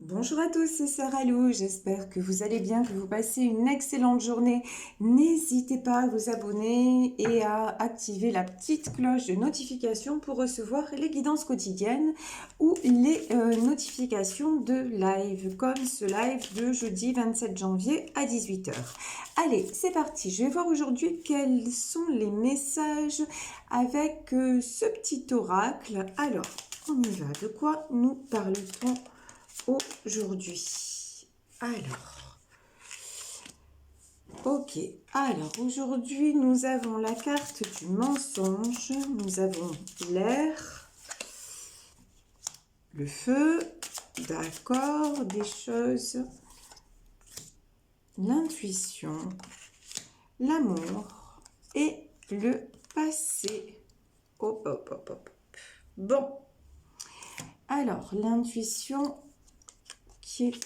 Bonjour à tous, c'est Sarah Lou, j'espère que vous allez bien, que vous passez une excellente journée. N'hésitez pas à vous abonner et à activer la petite cloche de notification pour recevoir les guidances quotidiennes ou les notifications de live, comme ce live de jeudi 27 janvier à 18 h. Allez, c'est parti, je vais voir aujourd'hui quels sont les messages avec ce petit oracle. Alors, on y va, de quoi nous parle-t-on aujourd'hui? Alors, aujourd'hui, nous avons la carte du mensonge, nous avons l'air, le feu, d'accord, des choses, l'intuition, l'amour et le passé. Hop, hop, hop, hop. Bon, alors, l'intuition qui est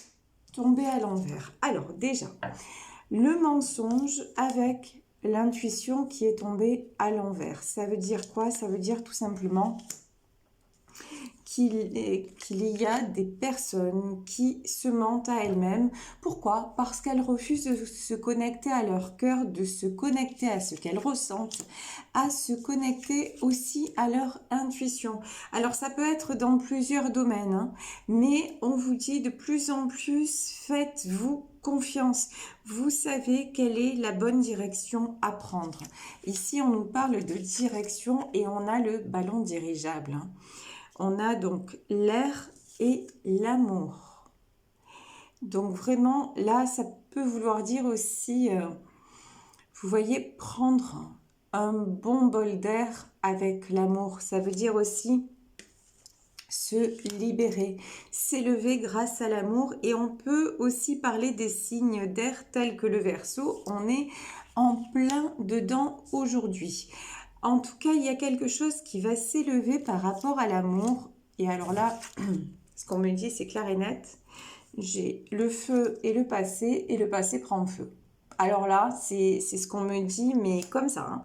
tombée à l'envers. Alors, déjà, le mensonge avec l'intuition qui est tombée à l'envers. Ça veut dire quoi? Ça veut dire tout simplement qu'il y a des personnes qui se mentent à elles-mêmes. Pourquoi? Parce qu'elles refusent de se connecter à leur cœur, de se connecter à ce qu'elles ressentent, à se connecter aussi à leur intuition. Alors ça peut être dans plusieurs domaines, hein, mais on vous dit de plus en plus, faites-vous confiance. Vous savez quelle est la bonne direction à prendre. Ici, on nous parle de direction et on a le ballon dirigeable, hein. On a donc l'air et l'amour. Donc vraiment, là, ça peut vouloir dire aussi, vous voyez, prendre un bon bol d'air avec l'amour. Ça veut dire aussi se libérer, s'élever grâce à l'amour. Et on peut aussi parler des signes d'air tels que le Verseau. On est en plein dedans aujourd'hui. En tout cas, il y a quelque chose qui va s'élever par rapport à l'amour. Et alors là, ce qu'on me dit, c'est clair et net. J'ai le feu et le passé prend feu. Alors là, c'est ce qu'on me dit, mais comme ça, hein.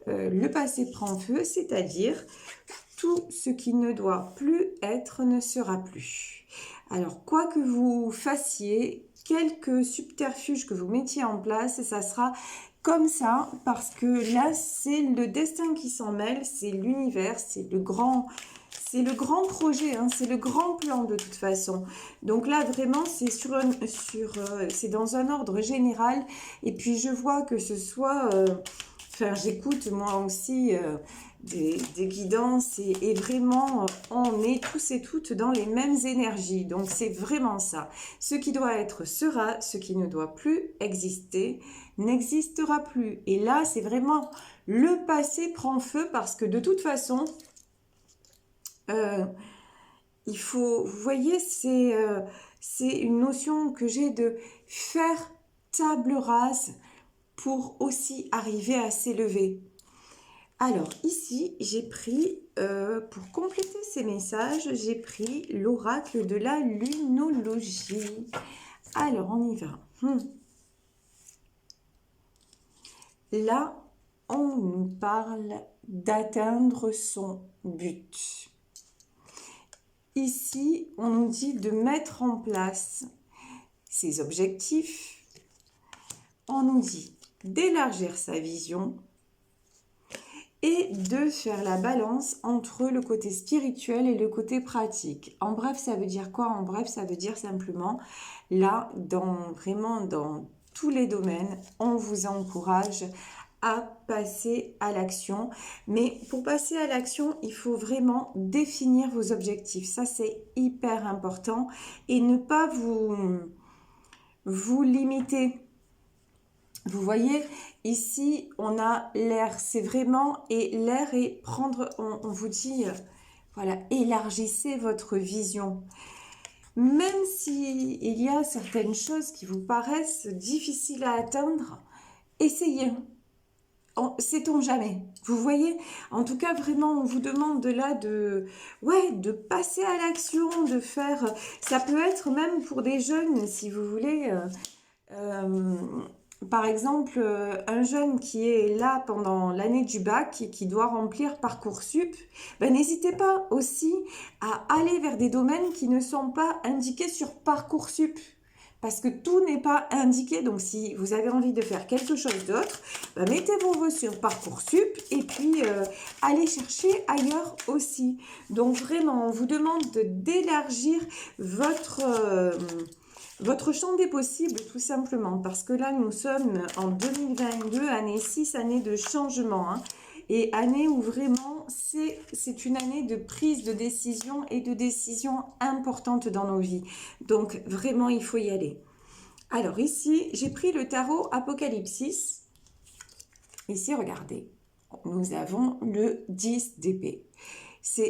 Le passé prend feu, c'est-à-dire tout ce qui ne doit plus être ne sera plus. Alors, quoi que vous fassiez, quelques subterfuges que vous mettiez en place, ça sera comme ça, parce que là, c'est le destin qui s'en mêle, c'est l'univers, c'est le grand projet, hein, c'est le grand plan de toute façon. Donc là, vraiment, c'est c'est dans un ordre général. Et puis, je vois que ce soit... Enfin, j'écoute moi aussi des guidances et vraiment, on est tous et toutes dans les mêmes énergies. Donc, c'est vraiment ça. Ce qui doit être sera, ce qui ne doit plus exister n'existera plus. Et là, c'est vraiment le passé prend feu parce que de toute façon, il faut, vous voyez, c'est une notion que j'ai de faire table rase pour aussi arriver à s'élever. Alors ici, j'ai pris, pour compléter ces messages, j'ai pris l'oracle de la lunologie. Alors, on y va. Là, on nous parle d'atteindre son but. Ici, on nous dit de mettre en place ses objectifs. On nous dit d'élargir sa vision et de faire la balance entre le côté spirituel et le côté pratique. En bref, ça veut dire quoi? En bref, ça veut dire simplement, là, vraiment dans tous les domaines, on vous encourage à passer à l'action. Mais pour passer à l'action, il faut vraiment définir vos objectifs. Ça, c'est hyper important. Et ne pas vous limiter. Vous voyez, ici, on a l'air, c'est vraiment, et l'air est prendre, on vous dit, voilà, élargissez votre vision. Même s'il y a certaines choses qui vous paraissent difficiles à atteindre, essayez. Sait-on jamais. Vous voyez, en tout cas, vraiment, on vous demande de là de passer à l'action, de faire, ça peut être même pour des jeunes, si vous voulez, par exemple, un jeune qui est là pendant l'année du bac et qui doit remplir Parcoursup, ben, n'hésitez pas aussi à aller vers des domaines qui ne sont pas indiqués sur Parcoursup. Parce que tout n'est pas indiqué, donc si vous avez envie de faire quelque chose d'autre, ben, mettez vos vœux sur Parcoursup et puis allez chercher ailleurs aussi. Donc vraiment, on vous demande d'élargir votre champ des possibles, tout simplement, parce que là, nous sommes en 2022, année 6, année de changement, hein, et année où vraiment, c'est une année de prise de décision et de décisions importantes dans nos vies. Donc, vraiment, il faut y aller. Alors ici, j'ai pris le tarot Apocalypsis. Ici, regardez, nous avons le 10 d'épée.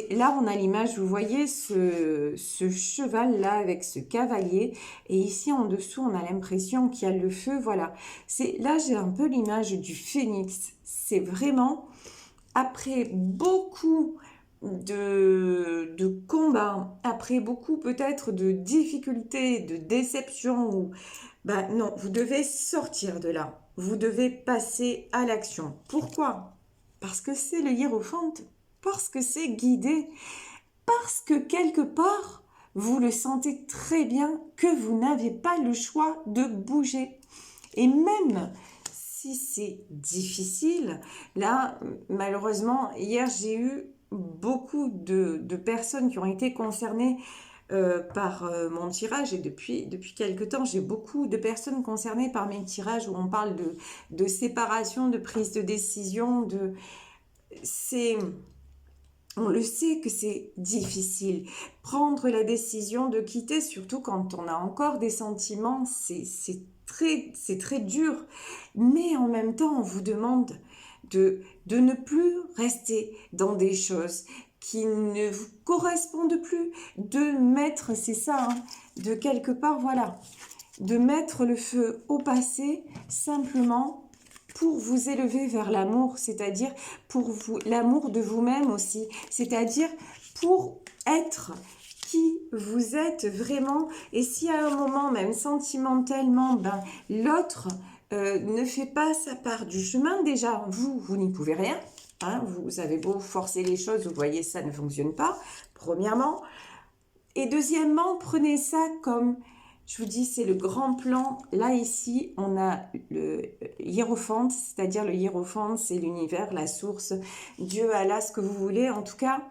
Là, on a l'image, vous voyez ce cheval-là avec ce cavalier. Et ici, en dessous, on a l'impression qu'il y a le feu. Voilà. Là, j'ai un peu l'image du phénix. C'est vraiment, après beaucoup de combats, après beaucoup peut-être de difficultés, de déceptions, ben non, vous devez sortir de là. Vous devez passer à l'action. Pourquoi? Parce que c'est le hiérophant. Parce que c'est guidé, parce que quelque part, vous le sentez très bien que vous n'avez pas le choix de bouger. Et même si c'est difficile, là, malheureusement, hier, j'ai eu beaucoup de personnes qui ont été concernées par mon tirage, et depuis quelque temps, j'ai beaucoup de personnes concernées par mes tirages où on parle de séparation, de prise de décision, on le sait que c'est difficile. Prendre la décision de quitter, surtout quand on a encore des sentiments, c'est très dur. Mais en même temps, on vous demande de ne plus rester dans des choses qui ne vous correspondent plus, de mettre, c'est ça, hein, de quelque part, voilà, de mettre le feu au passé, simplement pour vous élever vers l'amour, c'est-à-dire pour vous, l'amour de vous-même aussi, c'est-à-dire pour être qui vous êtes vraiment. Et si à un moment, même sentimentalement, ben, l'autre ne fait pas sa part du chemin, déjà, vous n'y pouvez rien. Hein, vous avez beau forcer les choses, vous voyez, ça ne fonctionne pas, premièrement. Et deuxièmement, prenez ça comme... Je vous dis, c'est le grand plan. Là, ici, on a le hiérophante, c'est-à-dire le hiérophante, c'est l'univers, la source, Dieu, Allah, ce que vous voulez. En tout cas,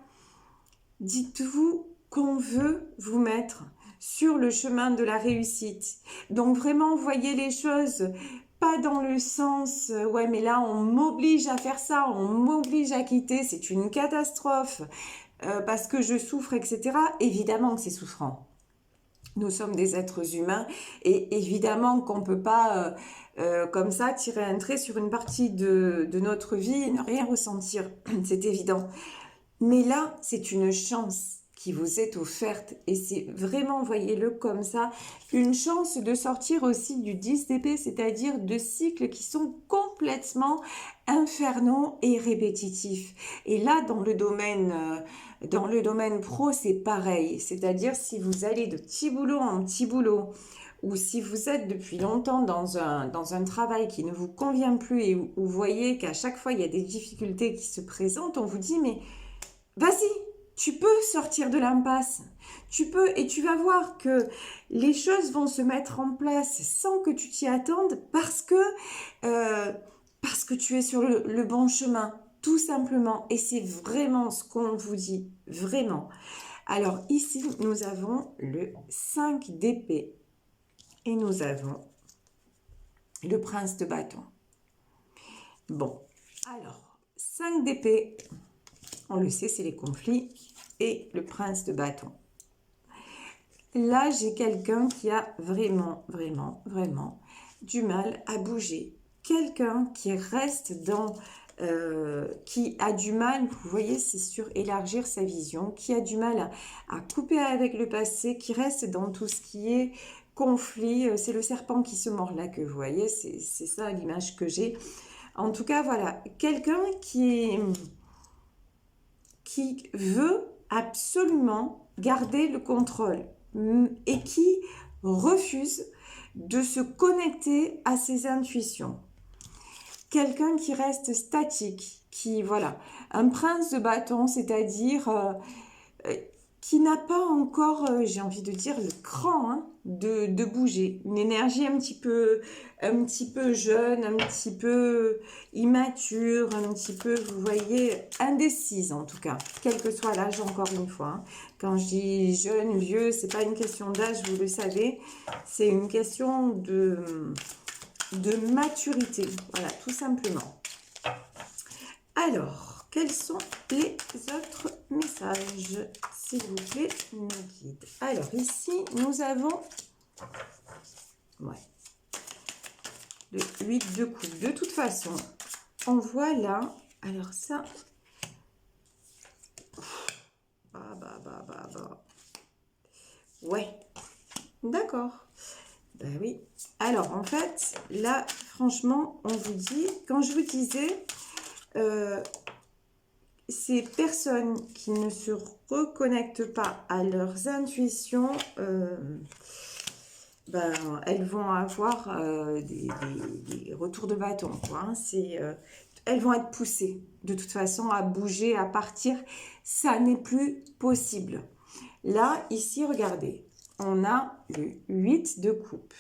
dites-vous qu'on veut vous mettre sur le chemin de la réussite. Donc, vraiment, voyez les choses pas dans le sens, ouais, mais là, on m'oblige à faire ça, on m'oblige à quitter, c'est une catastrophe, parce que je souffre, etc. Évidemment que c'est souffrant. Nous sommes des êtres humains et évidemment qu'on ne peut pas, comme ça, tirer un trait sur une partie de notre vie et ne rien ressentir. C'est évident. Mais là, c'est une chance qui vous est offerte et c'est vraiment, voyez-le comme ça, une chance de sortir aussi du 10 d'épée, c'est-à-dire de cycles qui sont complètement infernaux et répétitifs. Et là, dans le domaine pro, c'est pareil, c'est-à-dire si vous allez de petit boulot en petit boulot, ou si vous êtes depuis longtemps dans un travail qui ne vous convient plus et où vous voyez qu'à chaque fois il y a des difficultés qui se présentent, on vous dit mais vas-y, tu peux sortir de l'impasse, tu peux, et tu vas voir que les choses vont se mettre en place sans que tu t'y attendes parce que tu es sur le bon chemin, tout simplement. Et c'est vraiment ce qu'on vous dit, vraiment. Alors ici, nous avons le 5 d'épée et nous avons le prince de bâton. Bon, alors, 5 d'épée, on le sait, c'est les conflits, et le prince de bâton. Là, j'ai quelqu'un qui a vraiment, vraiment, vraiment du mal à bouger. Quelqu'un qui reste dans... qui a du mal, vous voyez, c'est sur élargir sa vision, qui a du mal à couper avec le passé, qui reste dans tout ce qui est conflit. C'est le serpent qui se mord là que vous voyez, c'est ça l'image que j'ai. En tout cas, voilà, quelqu'un qui veut absolument garder le contrôle et qui refuse de se connecter à ses intuitions. Quelqu'un qui reste statique, qui, voilà, un prince de bâton, c'est-à-dire qui n'a pas encore, j'ai envie de dire, le cran hein, de bouger. Une énergie un petit peu jeune, un petit peu immature, un petit peu, vous voyez, indécise en tout cas, quel que soit l'âge encore une fois. Hein. Quand je dis jeune, vieux, c'est pas une question d'âge, vous le savez, c'est une question de maturité, voilà, tout simplement. Alors, quels sont les autres messages, s'il vous plaît, nos guides? Alors, ici, nous avons le 8 de coupe. De toute façon, on voit là, alors ça, ouais, d'accord. Ben oui. Alors, en fait, là, franchement, on vous dit, quand je vous disais, ces personnes qui ne se reconnectent pas à leurs intuitions, ben, elles vont avoir des retours de bâton. Quoi, hein. Elles vont être poussées de toute façon à bouger, à partir. Ça n'est plus possible. Là, ici, regardez, on a le 8 de coupe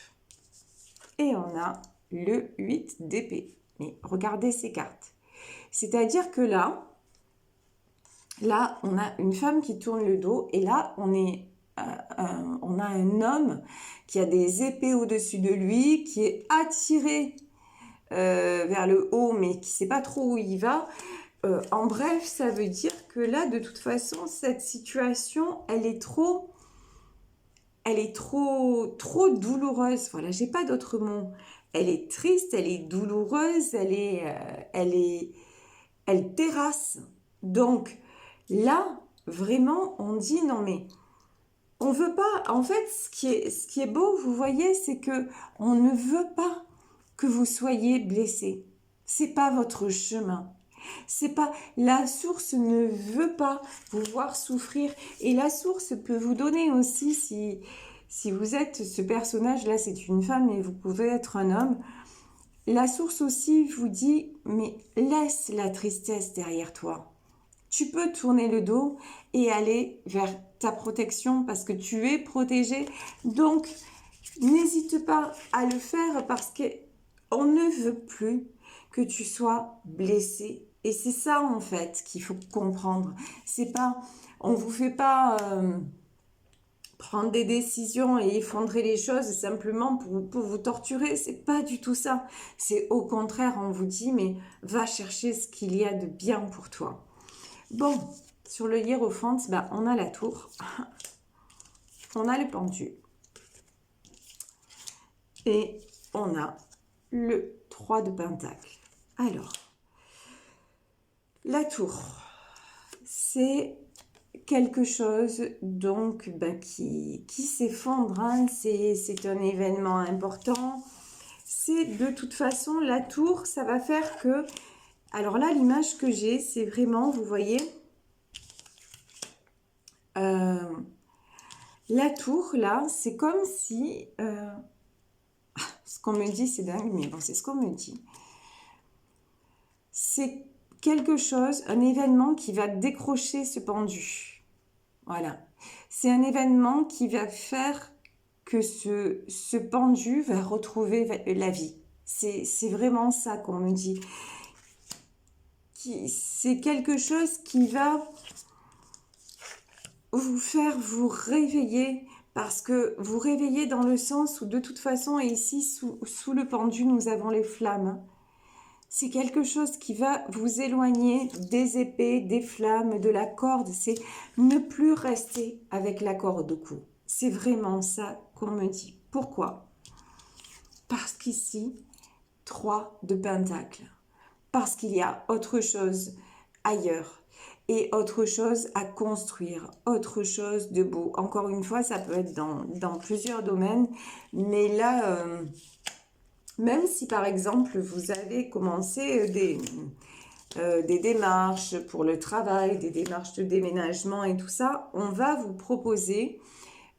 et on a le 8 d'épée. Mais regardez ces cartes. C'est-à-dire que là, on a une femme qui tourne le dos et là, on a un homme qui a des épées au-dessus de lui, qui est attiré vers le haut, mais qui ne sait pas trop où il va. En bref, ça veut dire que là, de toute façon, cette situation, elle est trop douloureuse. Voilà, j'ai pas d'autre mot. Elle est triste, elle est douloureuse, elle terrasse. Donc là, vraiment, on dit non mais on veut pas. En fait, ce qui est beau, vous voyez, c'est que on ne veut pas que vous soyez blessé. C'est pas votre chemin. C'est pas, la source ne veut pas vous voir souffrir, et la source peut vous donner aussi, si vous êtes ce personnage là, c'est une femme et vous pouvez être un homme, la source aussi vous dit mais laisse la tristesse derrière toi, tu peux tourner le dos et aller vers ta protection parce que tu es protégé, donc n'hésite pas à le faire parce qu'on ne veut plus que tu sois blessé. Et c'est ça en fait qu'il faut comprendre. C'est pas, on vous fait pas prendre des décisions et effondrer les choses simplement pour vous torturer. C'est pas du tout ça. C'est au contraire, on vous dit mais va chercher ce qu'il y a de bien pour toi. Bon, sur le hiérophante, ben, on a la tour, on a le pendu et on a le 3 de pentacle. Alors, la tour, c'est quelque chose donc ben, qui s'effondre, hein. C'est un événement important. C'est de toute façon, la tour, ça va faire que... Alors là, l'image que j'ai, c'est vraiment, vous voyez, la tour, là, c'est comme si... ce qu'on me dit, c'est dingue, mais bon, c'est ce qu'on me dit. C'est quelque chose, un événement qui va décrocher ce pendu. Voilà. C'est un événement qui va faire que ce pendu va retrouver la vie. C'est vraiment ça qu'on me dit. C'est quelque chose qui va vous faire vous réveiller, parce que vous réveillez dans le sens où de toute façon, et ici sous le pendu, nous avons les flammes. C'est quelque chose qui va vous éloigner des épées, des flammes, de la corde. C'est ne plus rester avec la corde au cou. C'est vraiment ça qu'on me dit. Pourquoi? Parce qu'ici, 3 de pentacle. Parce qu'il y a autre chose ailleurs. Et autre chose à construire, autre chose de beau. Encore une fois, ça peut être dans plusieurs domaines. Mais là... même si par exemple vous avez commencé des démarches pour le travail, des démarches de déménagement et tout ça, on va vous proposer,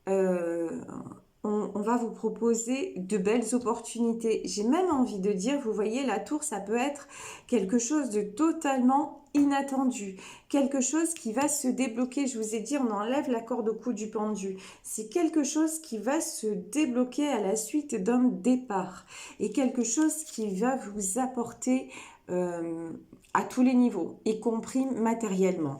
on va vous proposer de belles opportunités. J'ai même envie de dire, vous voyez, la tour, ça peut être quelque chose de totalement inattendu, quelque chose qui va se débloquer. Je vous ai dit, on enlève la corde au cou du pendu. C'est quelque chose qui va se débloquer à la suite d'un départ et quelque chose qui va vous apporter à tous les niveaux, y compris matériellement.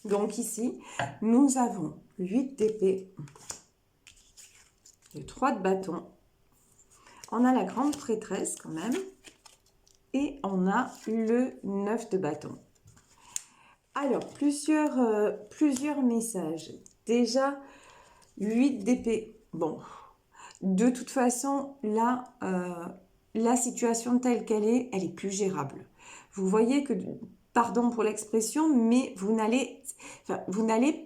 Donc ici, nous avons 8 d'épée, le 3 de bâton, on a la grande prêtresse quand même, et on a le 9 de bâton. Alors, plusieurs messages. Déjà, 8 d'épée. Bon, de toute façon, là, la situation telle qu'elle est, elle est plus gérable. Vous voyez que, pardon pour l'expression, mais vous n'allez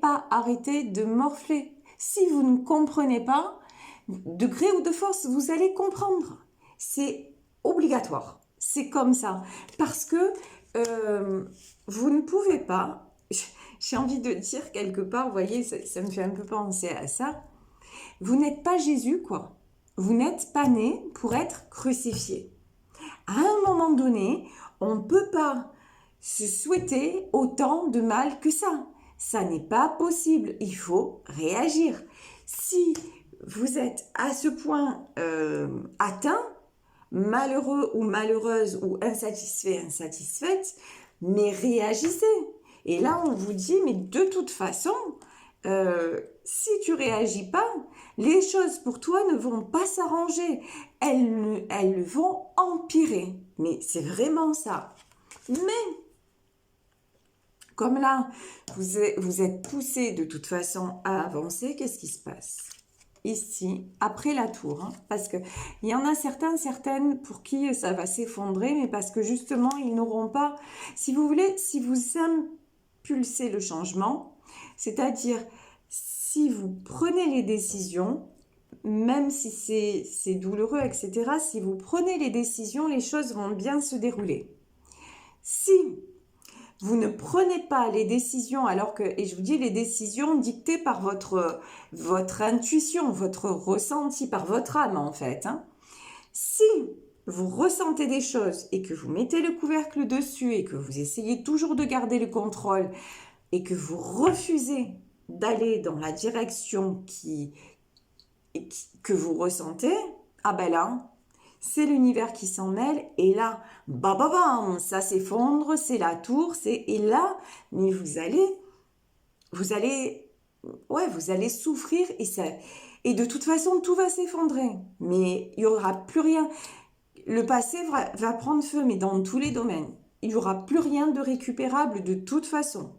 pas arrêter de morfler. Si vous ne comprenez pas, de gré ou de force, vous allez comprendre. C'est obligatoire. C'est comme ça. Parce que vous ne pouvez pas, j'ai envie de dire quelque part, vous voyez, ça me fait un peu penser à ça. Vous n'êtes pas Jésus, quoi. Vous n'êtes pas né pour être crucifié. À un moment donné, on ne peut pas se souhaiter autant de mal que ça. Ça n'est pas possible. Il faut réagir. Si vous êtes à ce point atteint, malheureux ou malheureuse ou insatisfait, insatisfaite, mais réagissez. Et là, on vous dit, mais de toute façon, si tu réagis pas, les choses pour toi ne vont pas s'arranger. Elles vont empirer. Mais c'est vraiment ça. Mais, comme là, vous êtes poussé de toute façon à avancer, qu'est-ce qui se passe? Ici, après la tour, hein, parce qu'il y en a certaines pour qui ça va s'effondrer, mais parce que justement, ils n'auront pas, si vous voulez, si vous impulsez le changement, c'est-à-dire si vous prenez les décisions, même si c'est douloureux, etc., si vous prenez les décisions, les choses vont bien se dérouler. Si vous ne prenez pas les décisions alors que, et je vous dis les décisions dictées par votre intuition, votre ressenti, par votre âme en fait. Hein. Si vous ressentez des choses et que vous mettez le couvercle dessus et que vous essayez toujours de garder le contrôle et que vous refusez d'aller dans la direction que vous ressentez, ah ben là, c'est l'univers qui s'en mêle, et là, bam, ça s'effondre, c'est la tour, et là, mais vous allez souffrir, et de toute façon, tout va s'effondrer, mais il n'y aura plus rien. Le passé va prendre feu, mais dans tous les domaines. Il n'y aura plus rien de récupérable de toute façon.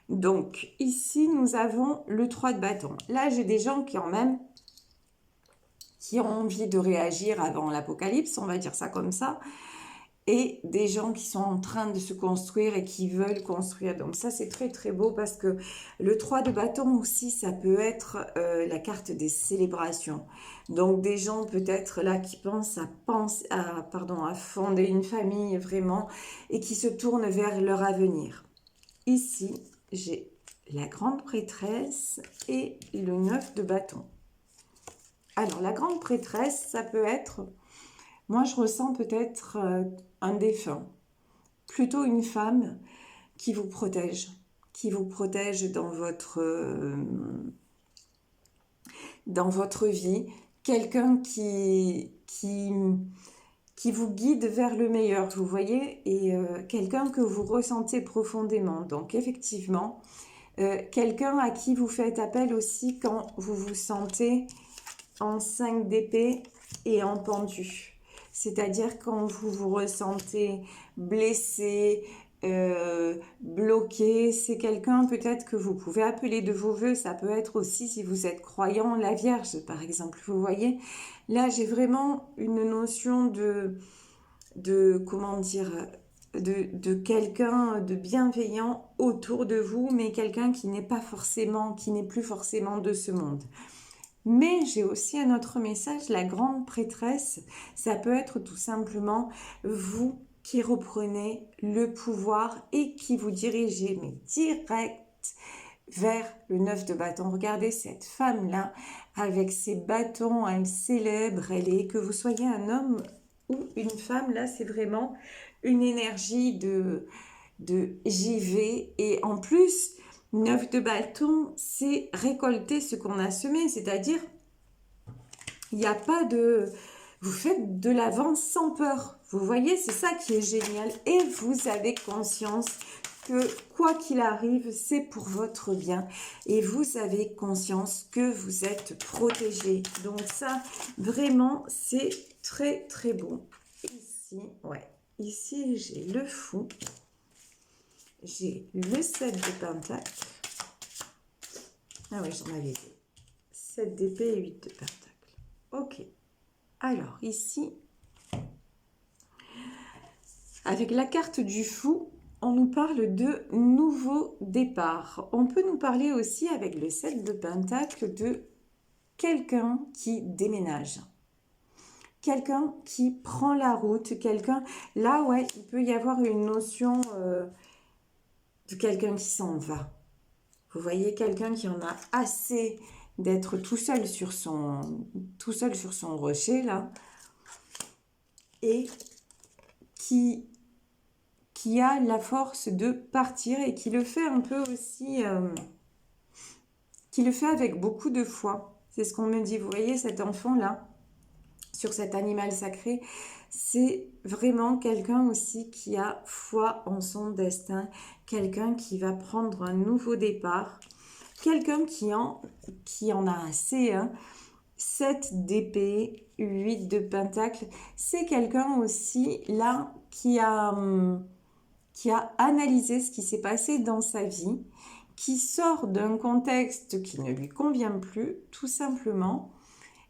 Donc, ici, nous avons le 3 de bâton. Là, j'ai des gens qui ont envie de réagir avant l'apocalypse, on va dire ça comme ça, et des gens qui sont en train de se construire et qui veulent construire. Donc ça, c'est très très beau parce que le 3 de bâton aussi, ça peut être la carte des célébrations. Donc des gens peut-être là qui pensent à fonder une famille vraiment et qui se tournent vers leur avenir. Ici, j'ai la grande prêtresse et le 9 de bâton. Alors, la grande prêtresse, ça peut être, moi je ressens peut-être un défunt, plutôt une femme qui vous protège dans votre vie, quelqu'un qui vous guide vers le meilleur, vous voyez, et quelqu'un que vous ressentez profondément. Donc, effectivement, quelqu'un à qui vous faites appel aussi quand vous vous sentez en 5 d'épée et en pendu. C'est-à-dire quand vous vous ressentez blessé, bloqué, c'est quelqu'un peut-être que vous pouvez appeler de vos voeux. Ça peut être aussi, si vous êtes croyant, la Vierge, par exemple. Vous voyez, là, j'ai vraiment une notion comment dire, de quelqu'un de bienveillant autour de vous, mais quelqu'un qui n'est plus forcément de ce monde. Mais j'ai aussi un autre message, la grande prêtresse, ça peut être tout simplement vous qui reprenez le pouvoir et qui vous dirigez, mais direct, vers le 9 de bâton. Regardez cette femme-là, avec ses bâtons, elle célèbre, elle est, que vous soyez un homme ou une femme, là, c'est vraiment une énergie de j'y vais. Et en plus, 9 de bâton, c'est récolter ce qu'on a semé, c'est-à-dire, il n'y a pas de... Vous faites de l'avance sans peur. Vous voyez, c'est ça qui est génial. Et vous avez conscience que quoi qu'il arrive, c'est pour votre bien. Et vous avez conscience que vous êtes protégé. Donc ça, vraiment, c'est très, très beau. Ici, ouais. Ici, j'ai le fou. J'ai le 7 de pentacle. Ah oui, j'en avais dit. 7 d'épée et 8 de pentacle. Ok. Alors, ici, avec la carte du fou, on nous parle de nouveau départ. On peut nous parler aussi, avec le 7 de pentacle, de quelqu'un qui déménage. Quelqu'un qui prend la route. Quelqu'un... Là, ouais, il peut y avoir une notion de quelqu'un qui s'en va. Vous voyez, quelqu'un qui en a assez d'être tout seul sur son rocher, là. Et qui a la force de partir et qui le fait un peu aussi, qui le fait avec beaucoup de foi. C'est ce qu'on me dit. Vous voyez, cet enfant-là, sur cet animal sacré, c'est vraiment quelqu'un aussi qui a foi en son destin, quelqu'un qui va prendre un nouveau départ, quelqu'un qui en a assez, hein. 7 d'épée, 8 de pentacle, c'est quelqu'un aussi là qui a analysé ce qui s'est passé dans sa vie, qui sort d'un contexte qui ne lui convient plus, tout simplement,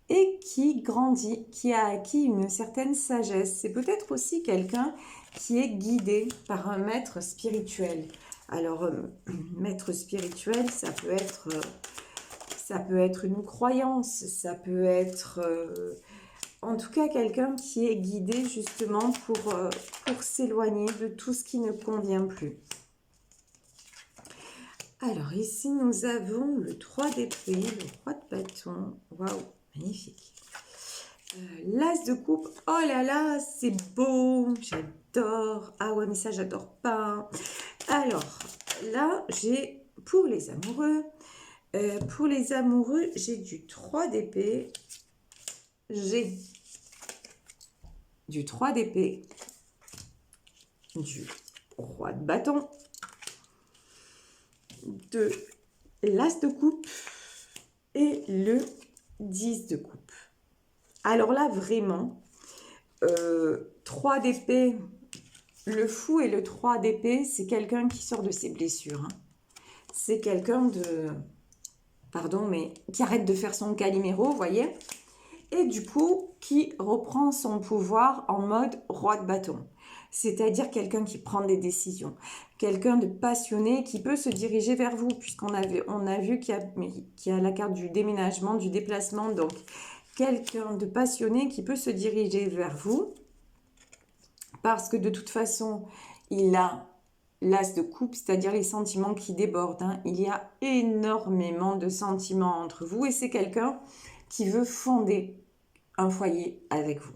et qui grandit, qui a acquis une certaine sagesse. C'est peut-être aussi quelqu'un qui est guidé par un maître spirituel. Alors, maître spirituel, ça peut être une croyance, ça peut être en tout cas quelqu'un qui est guidé justement pour s'éloigner de tout ce qui ne convient plus. Alors ici nous avons le 3 d'épée, le roi de bâton, waouh, magnifique. L'as de coupe, oh là là, c'est beau, j'adore. Ah ouais, mais ça j'adore pas. Alors là, j'ai pour les amoureux, j'ai du 3 d'épée, j'ai du 3 d'épée, du roi de bâton, de l'as de coupe et le 10 de coupe. Alors là, vraiment, 3 d'épée, le fou et le 3 d'épée, c'est quelqu'un qui sort de ses blessures. Hein. C'est quelqu'un qui arrête de faire son Calimero, vous voyez, et du coup, qui reprend son pouvoir en mode roi de bâton. C'est-à-dire quelqu'un qui prend des décisions, quelqu'un de passionné qui peut se diriger vers vous, puisqu'on a vu qu'il y a la carte du déménagement, du déplacement, donc quelqu'un de passionné qui peut se diriger vers vous, parce que de toute façon, il a l'as de coupe, c'est-à-dire les sentiments qui débordent. Hein. Il y a énormément de sentiments entre vous, et c'est quelqu'un qui veut fonder un foyer avec vous.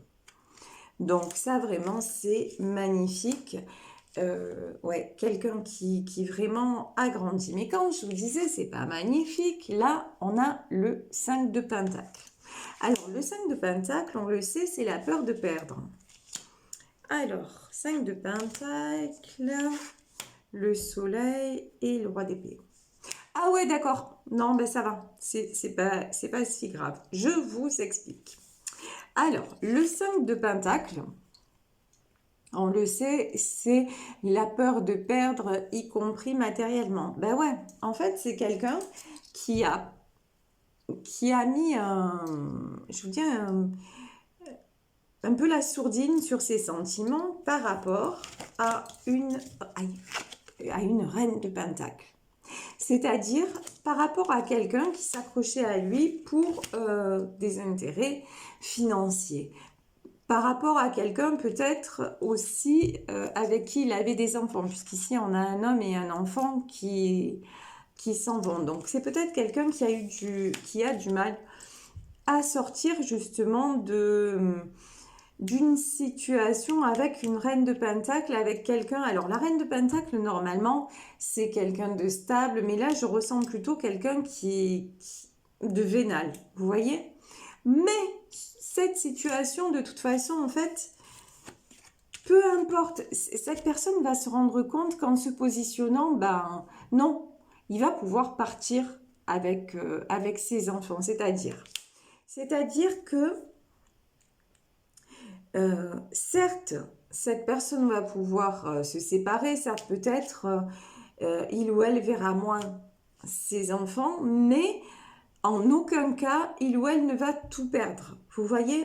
Donc ça, vraiment, c'est magnifique. Ouais, quelqu'un qui vraiment agrandit. Mais quand je vous disais, c'est pas magnifique, là, on a le 5 de pentacle. Alors, le 5 de pentacle, on le sait, c'est la peur de perdre. Alors, 5 de pentacle, le soleil et le roi d'épée. Ah ouais, d'accord. Non, ben ça va. C'est pas si grave. Je vous explique. Alors, le 5 de pentacle, on le sait, c'est la peur de perdre, y compris matériellement. Ben ouais, en fait, c'est quelqu'un qui a mis je vous dis, un peu la sourdine sur ses sentiments par rapport à une reine de pentacle. C'est-à-dire par rapport à quelqu'un qui s'accrochait à lui pour des intérêts financiers. Par rapport à quelqu'un peut-être aussi avec qui il avait des enfants, puisqu'ici on a un homme et un enfant qui qui s'en vont. Donc, c'est peut-être quelqu'un qui a du mal à sortir justement d'une situation avec une reine de Pentacle, avec quelqu'un. Alors, la reine de Pentacle, normalement, c'est quelqu'un de stable, mais là, je ressens plutôt quelqu'un de vénal, vous voyez? Mais cette situation, de toute façon, en fait, peu importe, cette personne va se rendre compte qu'en se positionnant, ben non, il va pouvoir partir avec ses enfants. C'est-à-dire que, certes, cette personne va pouvoir se séparer, certes, peut-être, il ou elle verra moins ses enfants, mais en aucun cas, il ou elle ne va tout perdre. Vous voyez,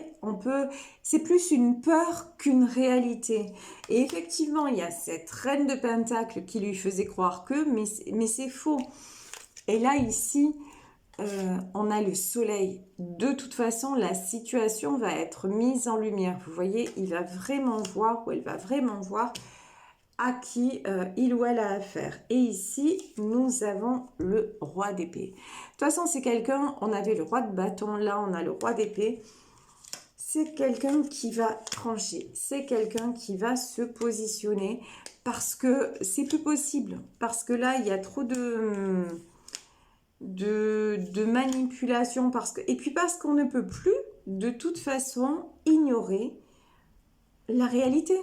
c'est plus une peur qu'une réalité. Et effectivement, il y a cette reine de Pentacle qui lui faisait croire que, mais c'est faux. Et là, ici, on a le soleil. De toute façon, la situation va être mise en lumière. Vous voyez, il va vraiment voir, ou elle va vraiment voir à qui il ou elle a affaire. Et ici, nous avons le roi d'épée. De toute façon, c'est quelqu'un, on avait le roi de bâton, là on a le roi d'épée. C'est quelqu'un qui va trancher, c'est quelqu'un qui va se positionner parce que c'est plus possible. Parce que là, il y a trop de manipulation. Et puis parce qu'on ne peut plus, de toute façon, ignorer la réalité.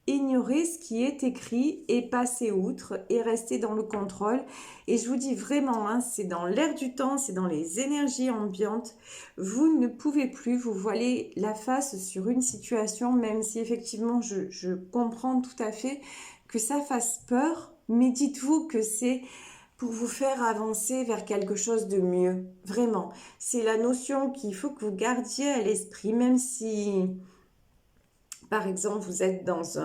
Ignorer ce qui est écrit et passer outre et rester dans le contrôle. Et je vous dis vraiment, hein, c'est dans l'air du temps, c'est dans les énergies ambiantes. Vous ne pouvez plus vous voiler la face sur une situation, même si effectivement je comprends tout à fait que ça fasse peur. Mais dites-vous que c'est pour vous faire avancer vers quelque chose de mieux. Vraiment, c'est la notion qu'il faut que vous gardiez à l'esprit, même si... Par exemple, vous êtes dans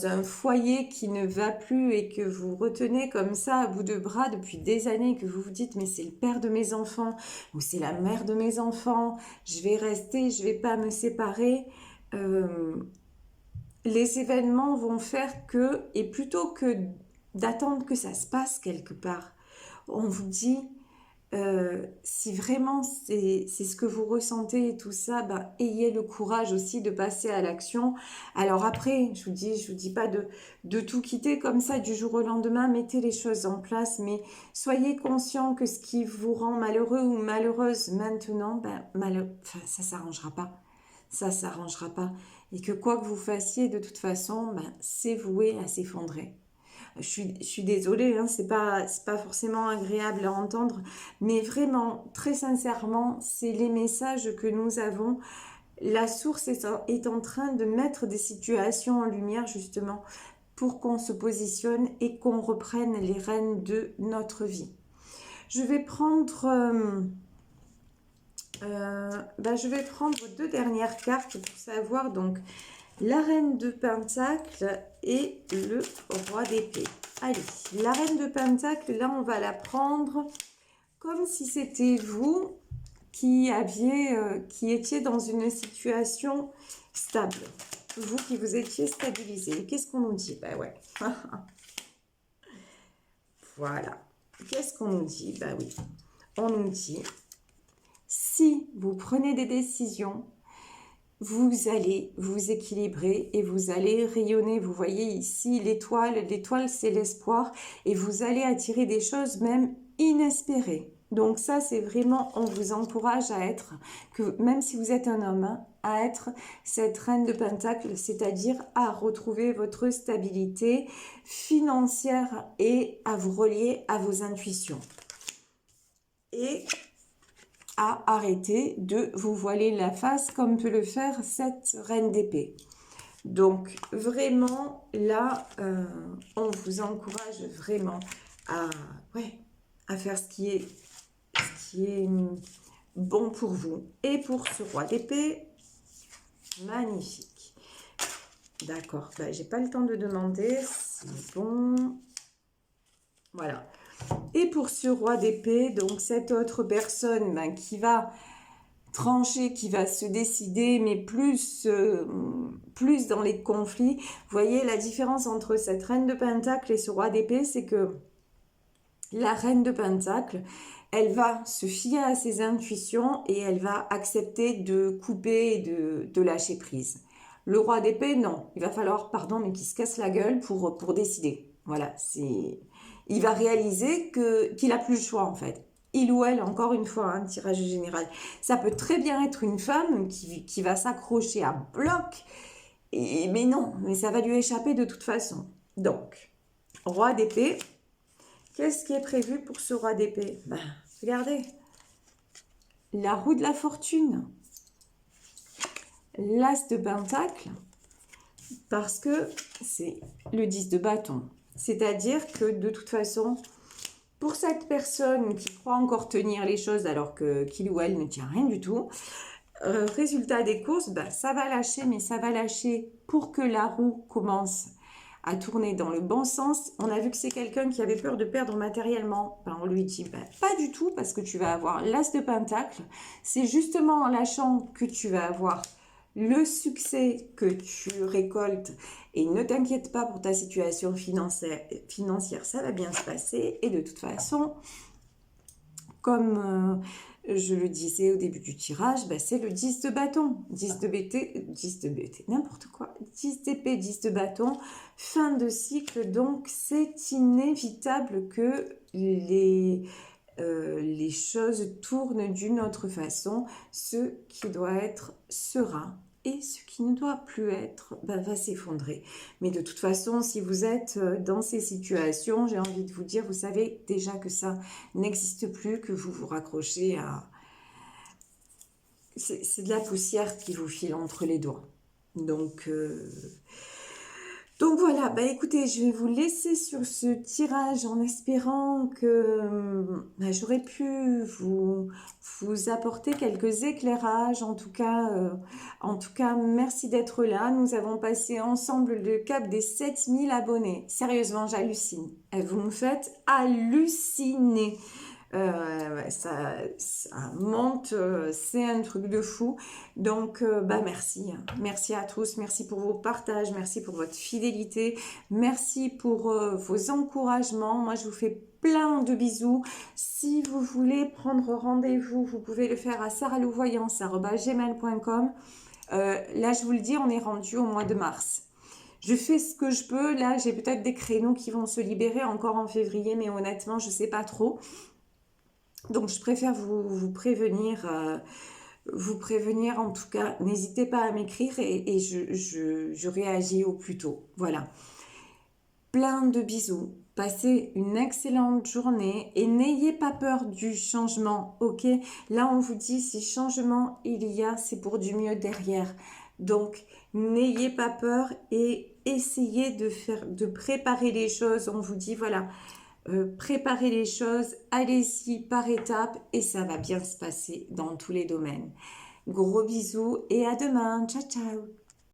un foyer qui ne va plus et que vous retenez comme ça à bout de bras depuis des années, que vous vous dites mais c'est le père de mes enfants ou c'est la mère de mes enfants, je vais rester, je vais pas me séparer. Les événements vont faire que, et plutôt que d'attendre que ça se passe quelque part, on vous dit... si vraiment c'est ce que vous ressentez et tout ça, ben, ayez le courage aussi de passer à l'action. Alors après, je vous dis pas de tout quitter comme ça du jour au lendemain, mettez les choses en place, mais soyez conscient que ce qui vous rend malheureux ou malheureuse maintenant, ben, ça s'arrangera pas. Ça s'arrangera pas. Et que quoi que vous fassiez, de toute façon, ben, c'est voué à s'effondrer. Je suis désolée, hein, c'est pas forcément agréable à entendre, mais vraiment, très sincèrement, c'est les messages que nous avons. La source est en train de mettre des situations en lumière, justement, pour qu'on se positionne et qu'on reprenne les rênes de notre vie. Je vais prendre... je vais prendre deux dernières cartes pour savoir, donc, la reine de Pentacle et le roi d'épée. Allez, la reine de Pentacle, là, on va la prendre comme si c'était vous qui étiez dans une situation stable. Vous qui vous étiez stabilisé. Qu'est-ce qu'on nous dit? Ben ouais. Voilà. Qu'est-ce qu'on nous dit? Ben oui. On nous dit, si vous prenez des décisions, vous allez vous équilibrer et vous allez rayonner. Vous voyez ici l'étoile. L'étoile, c'est l'espoir. Et vous allez attirer des choses même inespérées. Donc ça, c'est vraiment, on vous encourage à être, que même si vous êtes un homme, hein, à être cette reine de Pentacle, c'est-à-dire à retrouver votre stabilité financière et à vous relier à vos intuitions. Et à arrêter de vous voiler la face comme peut le faire cette reine d'épée. Donc vraiment là, on vous encourage vraiment à faire ce qui est bon pour vous. Et pour ce roi d'épée, magnifique. D'accord, j'ai pas le temps de demander, c'est bon. Voilà. Et pour ce roi d'épée, donc cette autre personne qui va trancher, qui va se décider, mais plus dans les conflits. Vous voyez la différence entre cette reine de Pentacle et ce roi d'épée, c'est que La reine de Pentacle, elle va se fier à ses intuitions et elle va accepter de couper et de lâcher prise. Le roi d'épée, non. Il va falloir, pardon, mais qu'il se casse la gueule pour décider. Voilà, il va réaliser qu'il a plus le choix en fait. Il ou elle, encore une fois, un tirage général. Ça peut très bien être une femme qui va s'accrocher à bloc, mais non, mais ça va lui échapper de toute façon. Donc, roi d'épée, qu'est-ce qui est prévu pour ce roi d'épée? Regardez, la roue de la fortune, l'as de pentacle, parce que c'est le 10 de bâton. C'est-à-dire que de toute façon, pour cette personne qui croit encore tenir les choses alors qu'il ou elle ne tient rien du tout, résultat des courses, ça va lâcher, mais ça va lâcher pour que la roue commence à tourner dans le bon sens. On a vu que c'est quelqu'un qui avait peur de perdre matériellement. On lui dit pas du tout, parce que tu vas avoir l'as de pentacle. C'est justement en lâchant que tu vas avoir le succès que tu récoltes, et ne t'inquiète pas pour ta situation financière, ça va bien se passer. Et de toute façon, comme je le disais au début du tirage, c'est le 10 de bâton, 10 de BT, n'importe quoi, 10 d'épée, 10 de bâton, fin de cycle. Donc c'est inévitable que les choses tournent d'une autre façon. Ce qui doit être serein et ce qui ne doit plus être va s'effondrer. Mais de toute façon, si vous êtes dans ces situations, j'ai envie de vous dire, vous savez déjà que ça n'existe plus, que vous vous raccrochez à... C'est de la poussière qui vous file entre les doigts. Donc voilà, écoutez, je vais vous laisser sur ce tirage en espérant que j'aurais pu vous apporter quelques éclairages. En tout cas, merci d'être là. Nous avons passé ensemble le cap des 7000 abonnés. Sérieusement, j'hallucine. Vous me faites halluciner. Ça monte, c'est un truc de fou. Donc merci, merci à tous, merci pour vos partages, merci pour votre fidélité, merci pour vos encouragements. Moi je vous fais plein de bisous. Si vous voulez prendre rendez-vous, vous pouvez le faire à saralouvoyance@gmail.com. Là je vous le dis, on est rendu au mois de mars. Je fais ce que je peux. Là j'ai peut-être des créneaux qui vont se libérer encore en février, mais honnêtement je sais pas trop. Donc, je préfère vous prévenir, en tout cas. N'hésitez pas à m'écrire et je réagis au plus tôt. Voilà. Plein de bisous. Passez une excellente journée et n'ayez pas peur du changement, ok? Là, on vous dit, si changement il y a, c'est pour du mieux derrière. Donc, n'ayez pas peur et essayez de préparer les choses. On vous dit, voilà... préparez les choses, allez-y par étapes et ça va bien se passer dans tous les domaines. Gros bisous et à demain. Ciao, ciao.